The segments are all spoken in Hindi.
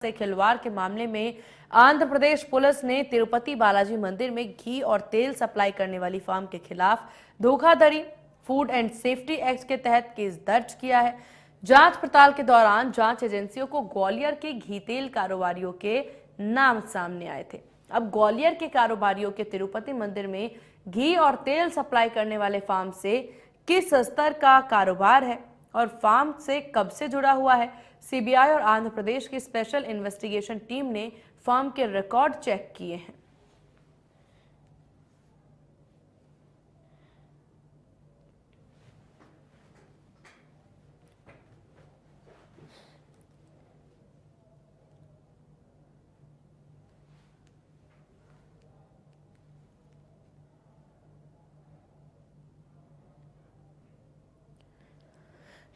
से खिलवाड़ के मामले में आंध्र प्रदेश पुलिस ने तिरुपति बालाजी मंदिर में घी और तेल सप्लाई करने वाली फर्म के खिलाफ धोखाधड़ी फूड एंड सेफ्टी एक्ट के तहत केस दर्ज किया है। जांच पड़ताल के दौरान जांच एजेंसियों को ग्वालियर के घी तेल कारोबारियों के नाम सामने आए थे। अब ग्वालियर के कारोबारियों के तिरुपति मंदिर में घी और तेल सप्लाई करने वाले फर्म से किस स्तर का कारोबार है और फार्म से कब से जुड़ा हुआ है, सीबीआई और आंध्र प्रदेश की स्पेशल इन्वेस्टिगेशन टीम ने फर्म के रिकॉर्ड चेक किए हैं।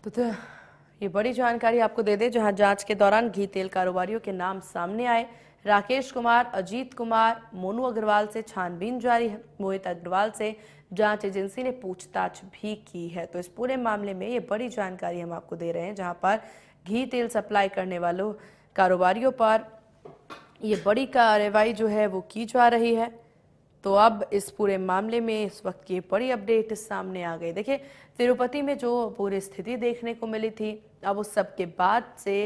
तो ये बड़ी जानकारी आपको दे दें, जहां जांच के दौरान घी तेल कारोबारियों के नाम सामने आए। राकेश कुमार, अजीत कुमार, मोनू अग्रवाल से छानबीन जारी है। मोहित अग्रवाल से जांच एजेंसी ने पूछताछ भी की है। तो इस पूरे मामले में ये बड़ी जानकारी हम आपको दे रहे हैं, जहां पर घी तेल सप्लाई करने वालों कारोबारियों पर ये बड़ी कार्रवाई जो है वो की जा रही है। तो अब इस पूरे मामले में इस वक्त की बड़ी अपडेट सामने आ गई। देखिए, तिरुपति में जो पूरी स्थिति देखने को मिली थी, अब उस सब के बाद से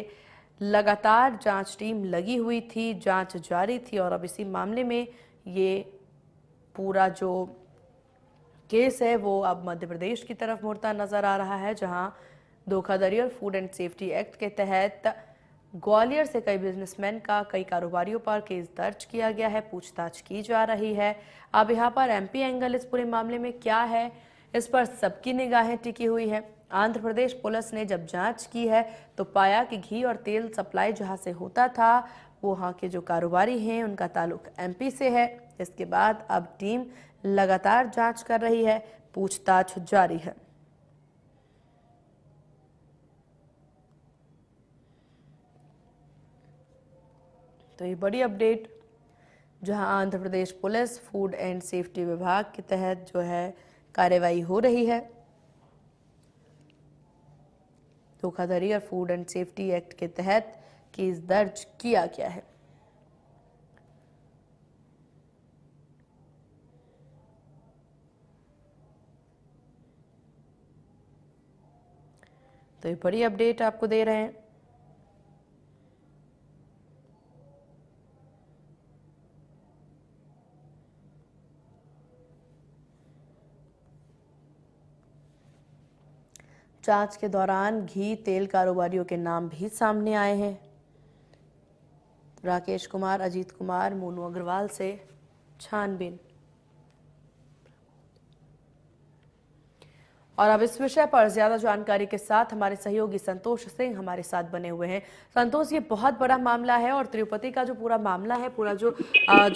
लगातार जांच टीम लगी हुई थी, जांच जारी थी और अब इसी मामले में ये पूरा जो केस है वो अब मध्य प्रदेश की तरफ मुड़ता नजर आ रहा है, जहां धोखाधड़ी और फूड एंड सेफ्टी एक्ट के तहत ग्वालियर से कई बिजनेसमैन का कई कारोबारियों पर केस दर्ज किया गया है, पूछताछ की जा रही है। अब यहाँ पर एमपी एंगल इस पूरे मामले में क्या है, इस पर सबकी निगाहें टिकी हुई है। आंध्र प्रदेश पुलिस ने जब जांच की है तो पाया कि घी और तेल सप्लाई जहां से होता था वो वहां के जो कारोबारी हैं उनका ताल्लुक एमपी से है। इसके बाद अब टीम लगातार जांच कर रही है, पूछताछ जारी है। तो ये बड़ी अपडेट, जहां Andhra Pradesh police food and safety विभाग के तहत जो है कार्रवाई हो रही है। धोखाधड़ी और फूड एंड सेफ्टी एक्ट के तहत केस दर्ज किया गया है। तो ये बड़ी अपडेट आपको दे रहे हैं। जांच के दौरान घी तेल कारोबारियों के नाम भी सामने आए हैं। राकेश कुमार, अजीत कुमार, मोनू अग्रवाल से छानबीन। और अब इस विषय पर ज्यादा जानकारी के साथ हमारे सहयोगी संतोष सिंह हमारे साथ बने हुए हैं। संतोष, ये बहुत बड़ा मामला है और तिरुपति का जो पूरा मामला है, पूरा जो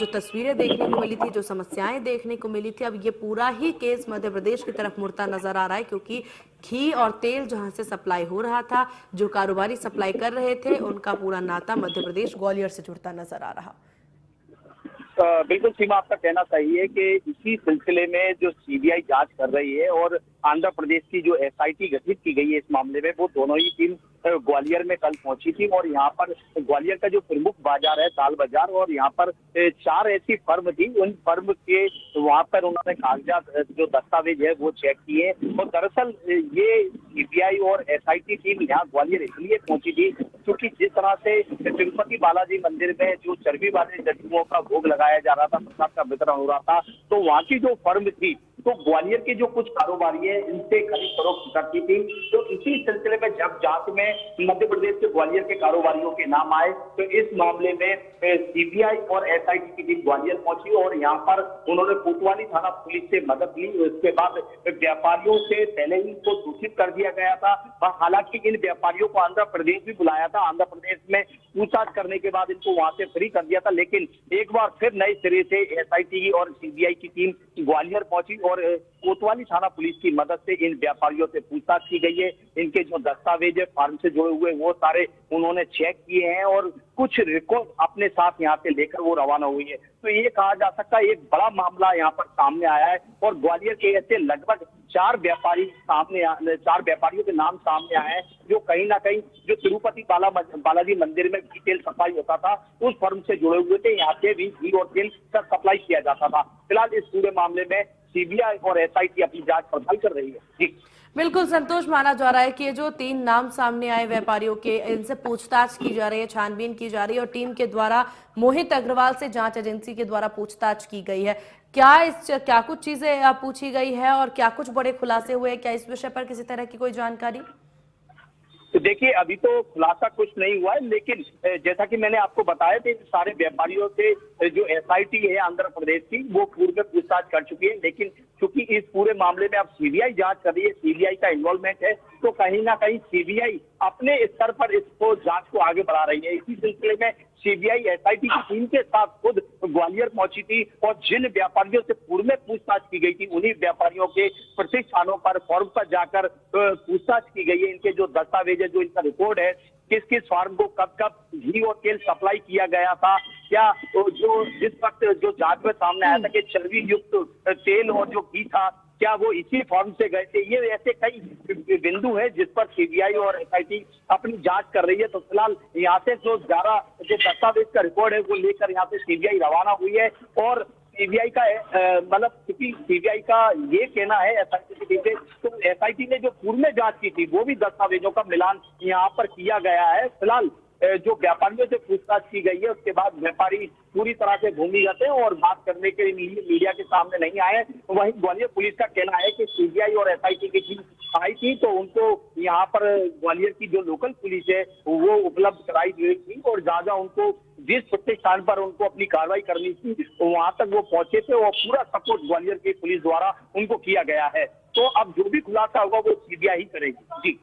तस्वीरें देखने को मिली थी, जो समस्याएं देखने को मिली थी, अब ये पूरा ही केस मध्य प्रदेश की तरफ मुड़ता नजर आ रहा है, क्योंकि घी और तेल जहां से सप्लाई हो रहा था, जो कारोबारी सप्लाई कर रहे थे, उनका पूरा नाता मध्य प्रदेश ग्वालियर से जुड़ता नजर आ रहा। बिल्कुल सीमा, आपका कहना सही है कि इसी सिलसिले में जो सीबीआई जांच कर रही है और आंध्र प्रदेश की जो एसआईटी गठित की गई है इस मामले में, वो दोनों ही टीम ग्वालियर में कल पहुंची थी। और यहाँ पर ग्वालियर का जो प्रमुख बाजार है ताल बाजार, और यहाँ पर 4 ऐसी फर्म थी, उन फर्म के वहां पर उन्होंने कागजात जो दस्तावेज है वो चेक किए। और दरअसल ये सीबीआई और एसआईटी टीम यहाँ ग्वालियर इसलिए पहुंची थी क्योंकि जिस तरह से तिरुपति बालाजी मंदिर में जो चर्बी वाले लड्डुओं का भोग लगाया जा रहा था, प्रसाद का वितरण हो रहा था, तो वहां की जो फर्म थी तो ग्वालियर के जो कुछ कारोबारी है इनसे खरीद फरोख्त करती थी। तो इसी सिलसिले में जब जांच में मध्य प्रदेश के ग्वालियर के कारोबारियों के नाम आए तो इस मामले में सीबीआई और एसआईटी की टीम ग्वालियर पहुंची और यहाँ पर उन्होंने कोतवाली थाना पुलिस से मदद ली। उसके बाद व्यापारियों से पहले ही इनको सूचित कर दिया गया था। हालांकि इन व्यापारियों को आंध्र प्रदेश भी बुलाया था, आंध्र प्रदेश में पूछताछ करने के बाद इनको वहां से फ्री कर दिया था। लेकिन एक बार फिर नए सिरे से एसआईटी और सीबीआई की टीम ग्वालियर पहुंची और कोतवाली थाना पुलिस की मदद से इन व्यापारियों से पूछताछ की गई है। इनके जो दस्तावेज है फार्म से जुड़े हुए वो सारे उन्होंने चेक किए हैं और कुछ रिकॉर्ड अपने साथ यहाँ से लेकर वो रवाना हुई है। तो ये कहा जा सकता है एक बड़ा मामला यहाँ पर सामने आया है और ग्वालियर के ऐसे लगभग 4 व्यापारियों के नाम सामने आए हैं जो कहीं ना कहीं जो तिरुपति बालाजी मंदिर में घी तेल सप्लाई होता था उस फर्म से जुड़े हुए थे। यहाँ से भी घी और तेल का सप्लाई किया जाता था। फिलहाल इस पूरे मामले में सीबीआई और एसआईटी अपनी जांच पड़ताल कर रही है। जी बिल्कुल संतोष, माना जा रहा है कि ये जो 3 नाम सामने आए व्यापारियों के, इनसे पूछताछ की जा रही है, छानबीन की जा रही है और टीम के द्वारा मोहित अग्रवाल से जांच एजेंसी के द्वारा पूछताछ की गई है। क्या कुछ चीजें पूछी गई है और क्या कुछ बड़े खुलासे हुए हैं? क्या इस विषय पर किसी तरह की कोई जानकारी? तो देखिए अभी तो खुलासा कुछ नहीं हुआ है, लेकिन जैसा कि मैंने आपको बताया था सारे व्यापारियों से जो एसआईटी है आंध्र प्रदेश की वो पूर्व में पूछताछ कर चुकी है। लेकिन क्योंकि इस पूरे मामले में अब सीबीआई जांच कर रही है, सीबीआई का इन्वॉल्वमेंट है, तो कहीं ना कहीं सीबीआई अपने स्तर पर इसको जांच को आगे बढ़ा रही है। इसी सिलसिले में सीबीआई एसआईटी की टीम के साथ खुद ग्वालियर पहुंची थी और जिन व्यापारियों से पूर्व में पूछताछ की गई थी उन्हीं व्यापारियों के प्रतिष्ठानों पर फॉर्म पर जाकर पूछताछ की गई है। इनके जो दस्तावेज है, जो इनका रिकॉर्ड है, किस किस फार्म को कब कब घी और तेल सप्लाई किया गया था, क्या तो जो जिस वक्त जो जांच में सामने आया था कि चर्बी युक्त तेल और जो घी था क्या वो इसी फॉर्म से गए थे। ये ऐसे कई बिंदु है जिस पर सीबीआई और एसआईटी अपनी जांच कर रही है। तो फिलहाल यहाँ से जो दस्तावेज का रिकॉर्ड है वो लेकर यहाँ से सीबीआई रवाना हुई है और सीबीआई का मतलब क्योंकि सीबीआई का ये कहना है एसआईटी की टीम से, तो एसआईटी ने जो पूर्व में जांच की थी वो भी दस्तावेजों का मिलान यहाँ पर किया गया है। फिलहाल जो व्यापारियों से पूछताछ की गई है उसके बाद व्यापारी पूरी तरह से भूमिगत है और बात करने के लिए मीडिया के सामने नहीं आए। वहीं ग्वालियर पुलिस का कहना है कि सीबीआई और एसआईटी की टीम आई थी तो उनको यहाँ पर ग्वालियर की जो लोकल पुलिस है वो उपलब्ध कराई गई थी और जहाँ उनको जिस प्रतिष्ठान पर उनको अपनी कार्रवाई करनी थी वहां तक वो पहुंचे थे और पूरा सपोर्ट ग्वालियर की पुलिस द्वारा उनको किया गया है। तो अब जो भी खुलासा होगा वो सीबीआई ही करेगी। जी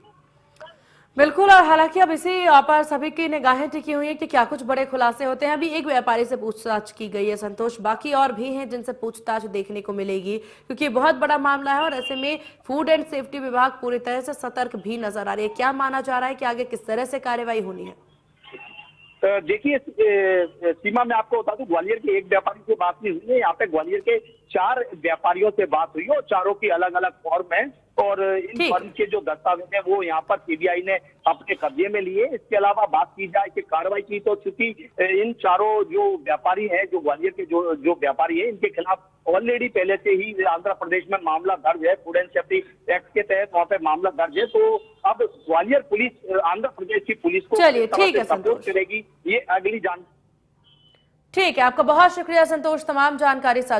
बिल्कुल, और हालांकि अब इसी पर सभी की निगाहें टिकी हुई है कि क्या कुछ बड़े खुलासे होते हैं। अभी एक व्यापारी से पूछताछ की गई है संतोष, बाकी और भी हैं जिनसे पूछताछ देखने को मिलेगी क्योंकि ये बहुत बड़ा मामला है और ऐसे में फूड एंड सेफ्टी विभाग पूरी तरह से सतर्क भी नजर आ रही है। क्या माना जा रहा है कि आगे किस तरह से कार्रवाई होनी है? देखिए सीमा, मैं आपको बता दूं ग्वालियर के एक व्यापारी से बात नहीं हुई है। यहाँ पे ग्वालियर के 4 व्यापारियों से बात हुई है और चारों की अलग अलग फॉर्म है और इन फर्म के जो दस्तावेज है वो यहाँ पर सीबीआई ने अपने कब्जे में लिए। इसके अलावा बात की जाए कि कार्रवाई की तो चूंकि इन चारों जो व्यापारी हैं, जो ग्वालियर के जो व्यापारी है, इनके खिलाफ ऑलरेडी पहले से ही आंध्र प्रदेश में मामला दर्ज है, फूड एंड सेफ्टी एक्ट के तहत वहाँ पे मामला दर्ज है। तो अब ग्वालियर पुलिस आंध्र प्रदेश की पुलिस को चलिए ठीक है सपोर्ट करेगी, ये अगली जान। ठीक है, आपका बहुत शुक्रिया संतोष तमाम जानकारी साझा